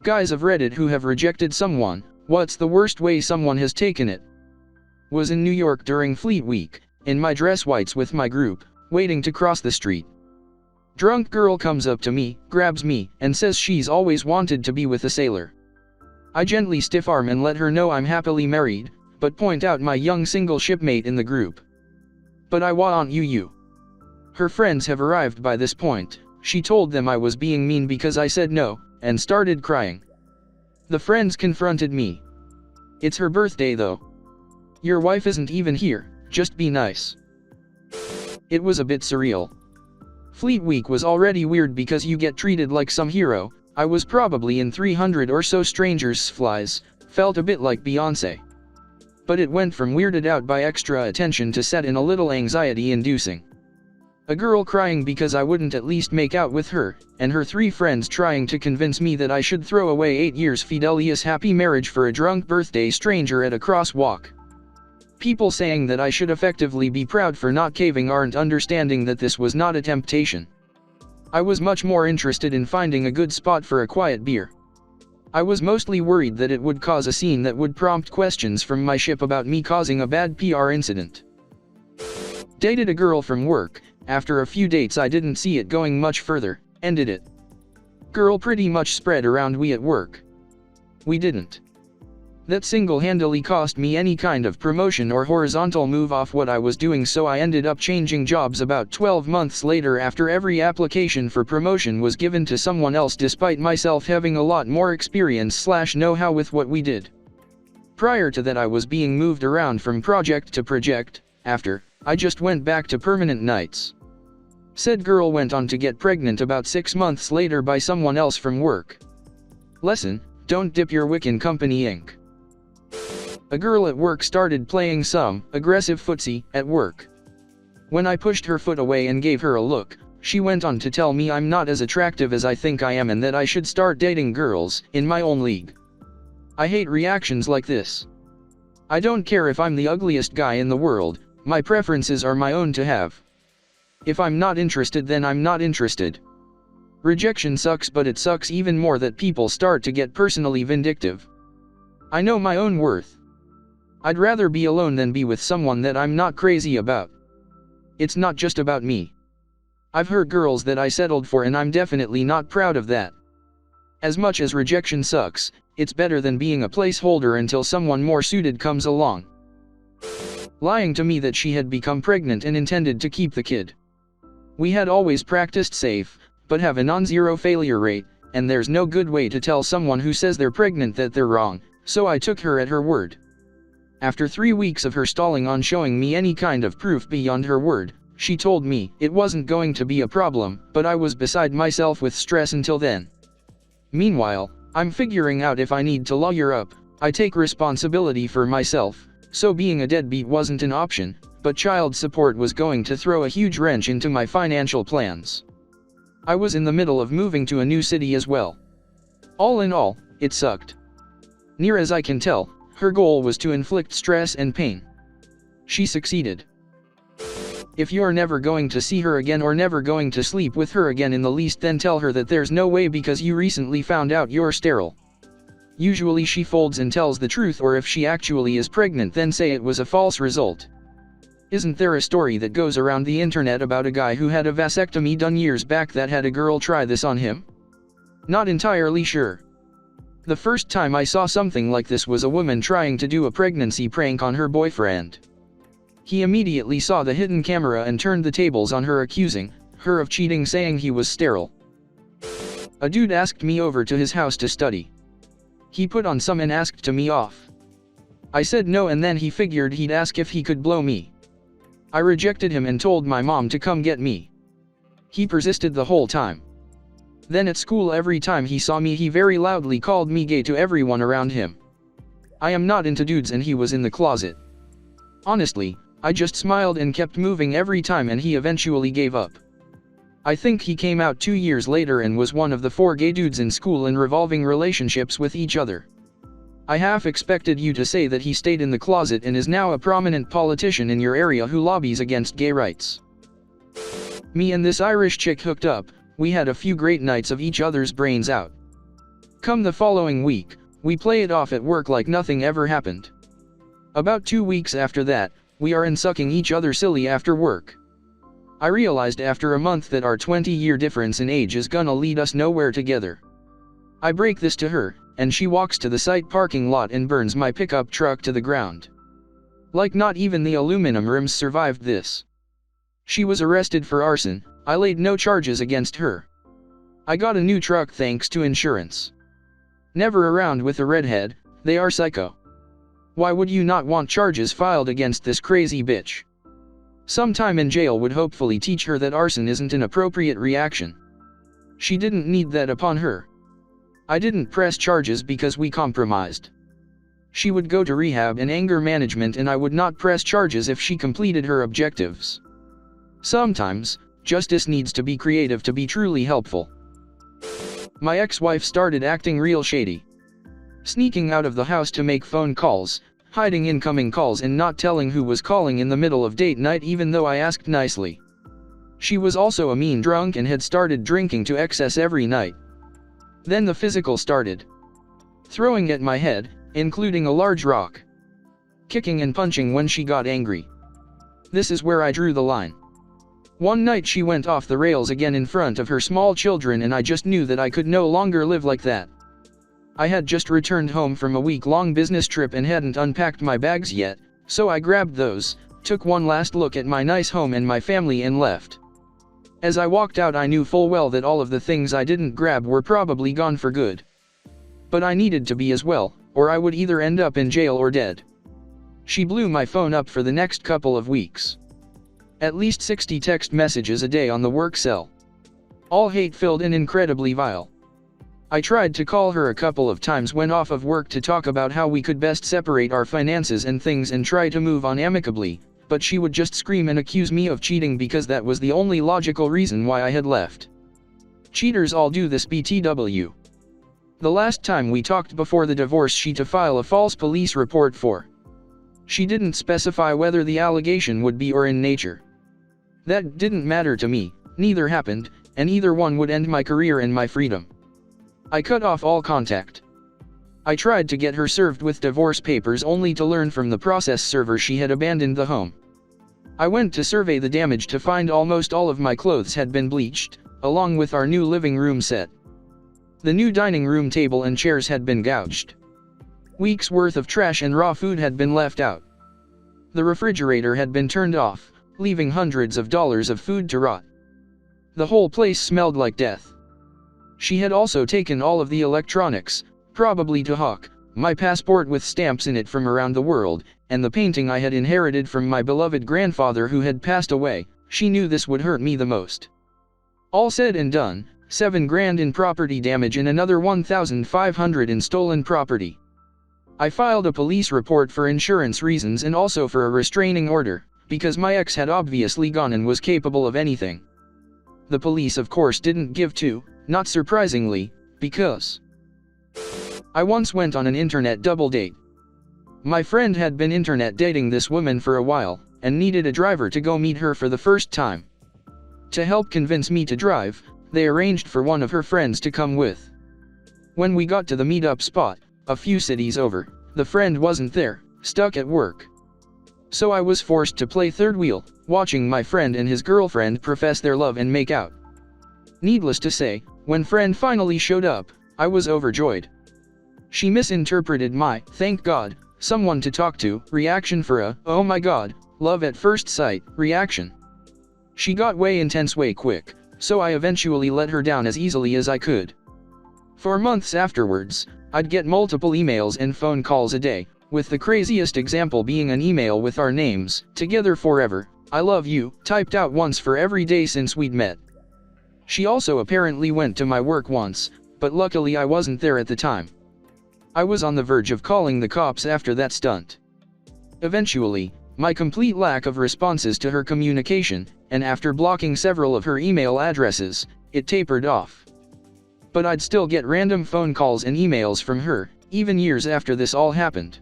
Guys of Reddit who have rejected someone, what's the worst way someone has taken it? Was in New York during Fleet Week, in my dress whites with my group, waiting to cross the street. Drunk girl comes up to me, grabs me, and says she's always wanted to be with a sailor. I gently stiff arm and let her know I'm happily married, but point out my young single shipmate in the group. But I want you. Her friends have arrived by this point. She told them I was being mean because I said no, and started crying. The friends confronted me. It's her birthday though. Your wife isn't even here, just be nice. It was a bit surreal. Fleet Week was already weird because you get treated like some hero. I was probably in 300 or so strangers' flies, felt a bit like Beyonce. But it went from weirded out by extra attention to set in a little anxiety-inducing. A girl crying because I wouldn't at least make out with her, and her 3 friends trying to convince me that I should throw away 8 years Fidelius happy marriage for a drunk birthday stranger at a crosswalk. People saying that I should effectively be proud for not caving aren't understanding that this was not a temptation. I was much more interested in finding a good spot for a quiet beer. I was mostly worried that it would cause a scene that would prompt questions from my ship about me causing a bad PR incident. Dated a girl from work. After a few dates I didn't see it going much further, ended it. Girl pretty much spread around we at work. We didn't. That single-handedly cost me any kind of promotion or horizontal move off what I was doing, so I ended up changing jobs about 12 months later after every application for promotion was given to someone else despite myself having a lot more experience / know-how with what we did. Prior to that I was being moved around from project to project. After, I just went back to permanent nights. Said girl went on to get pregnant about 6 months later by someone else from work. Lesson: don't dip your wick in company ink. A girl at work started playing some aggressive footsie at work. When I pushed her foot away and gave her a look, she went on to tell me I'm not as attractive as I think I am and that I should start dating girls in my own league. I hate reactions like this. I don't care if I'm the ugliest guy in the world, my preferences are my own to have. If I'm not interested, then I'm not interested. Rejection sucks, but it sucks even more that people start to get personally vindictive. I know my own worth. I'd rather be alone than be with someone that I'm not crazy about. It's not just about me. I've hurt girls that I settled for and I'm definitely not proud of that. As much as rejection sucks, it's better than being a placeholder until someone more suited comes along. Lying to me that she had become pregnant and intended to keep the kid. We had always practiced safe, but have a non-zero failure rate, and there's no good way to tell someone who says they're pregnant that they're wrong, so I took her at her word. After 3 weeks of her stalling on showing me any kind of proof beyond her word, she told me it wasn't going to be a problem, but I was beside myself with stress until then. Meanwhile, I'm figuring out if I need to lawyer up. I take responsibility for myself, so being a deadbeat wasn't an option, but child support was going to throw a huge wrench into my financial plans. I was in the middle of moving to a new city as well. All in all, it sucked. Near as I can tell, her goal was to inflict stress and pain. She succeeded. If you're never going to see her again or never going to sleep with her again in the least, then tell her that there's no way because you recently found out you're sterile. Usually she folds and tells the truth, or if she actually is pregnant then say it was a false result. Isn't there a story that goes around the internet about a guy who had a vasectomy done years back that had a girl try this on him? Not entirely sure. The first time I saw something like this was a woman trying to do a pregnancy prank on her boyfriend. He immediately saw the hidden camera and turned the tables on her, accusing her of cheating, saying he was sterile. A dude asked me over to his house to study. He put on some and asked to me off. I said no, and then he figured he'd ask if he could blow me. I rejected him and told my mom to come get me. He persisted the whole time. Then at school, every time he saw me he very loudly called me gay to everyone around him. I am not into dudes and he was in the closet. Honestly, I just smiled and kept moving every time and he eventually gave up. I think he came out 2 years later and was one of the 4 gay dudes in school in revolving relationships with each other. I half expected you to say that he stayed in the closet and is now a prominent politician in your area who lobbies against gay rights. Me and this Irish chick hooked up. We had a few great nights of each other's brains out. Come the following week, we play it off at work like nothing ever happened. About 2 weeks after that, we are sucking each other silly after work. I realized after a month that our 20-year difference in age is gonna lead us nowhere together. I break this to her, and she walks to the site parking lot and burns my pickup truck to the ground. Like not even the aluminum rims survived this. She was arrested for arson. I laid no charges against her. I got a new truck thanks to insurance. Never around with a redhead, they are psycho. Why would you not want charges filed against this crazy bitch? Some time in jail would hopefully teach her that arson isn't an appropriate reaction. She didn't need that upon her. I didn't press charges because we compromised. She would go to rehab and anger management, and I would not press charges if she completed her objectives. Sometimes, justice needs to be creative to be truly helpful. My ex-wife started acting real shady. Sneaking out of the house to make phone calls, hiding incoming calls and not telling who was calling in the middle of date night even though I asked nicely. She was also a mean drunk and had started drinking to excess every night. Then the physical started. Throwing at my head, including a large rock. Kicking and punching when she got angry. This is where I drew the line. One night she went off the rails again in front of her small children, and I just knew that I could no longer live like that. I had just returned home from a week-long business trip and hadn't unpacked my bags yet, so I grabbed those, took one last look at my nice home and my family and left. As I walked out I knew full well that all of the things I didn't grab were probably gone for good. But I needed to be as well, or I would either end up in jail or dead. She blew my phone up for the next couple of weeks. At least 60 text messages a day on the work cell. All hate-filled and incredibly vile. I tried to call her a couple of times when off of work to talk about how we could best separate our finances and things and try to move on amicably, but she would just scream and accuse me of cheating because that was the only logical reason why I had left. Cheaters all do this BTW. The last time we talked before the divorce she to file a false police report for. She didn't specify whether the allegation would be or in nature. That didn't matter to me, neither happened, and either one would end my career and my freedom. I cut off all contact. I tried to get her served with divorce papers only to learn from the process server she had abandoned the home. I went to survey the damage to find almost all of my clothes had been bleached, along with our new living room set. The new dining room table and chairs had been gouged. Weeks worth of trash and raw food had been left out. The refrigerator had been turned off, leaving hundreds of dollars of food to rot. The whole place smelled like death. She had also taken all of the electronics, probably to hawk, my passport with stamps in it from around the world, and the painting I had inherited from my beloved grandfather who had passed away. She knew this would hurt me the most. All said and done, $7 grand in property damage and another $1,500 in stolen property. I filed a police report for insurance reasons and also for a restraining order, because my ex had obviously gone and was capable of anything. The police of course didn't give two, not surprisingly, because I once went on an internet double date. My friend had been internet dating this woman for a while, and needed a driver to go meet her for the first time. To help convince me to drive, they arranged for one of her friends to come with. When we got to the meetup spot, a few cities over, the friend wasn't there, stuck at work. So I was forced to play third wheel, watching my friend and his girlfriend profess their love and make out. Needless to say, when friend finally showed up, I was overjoyed. She misinterpreted my, thank God, someone to talk to, reaction for a, oh my God, love at first sight, reaction. She got way intense way quick, so I eventually let her down as easily as I could. For months afterwards, I'd get multiple emails and phone calls a day, with the craziest example being an email with our names, together forever, I love you, typed out once for every day since we'd met. She also apparently went to my work once, but luckily I wasn't there at the time. I was on the verge of calling the cops after that stunt. Eventually, my complete lack of responses to her communication, and after blocking several of her email addresses, it tapered off. But I'd still get random phone calls and emails from her, even years after this all happened.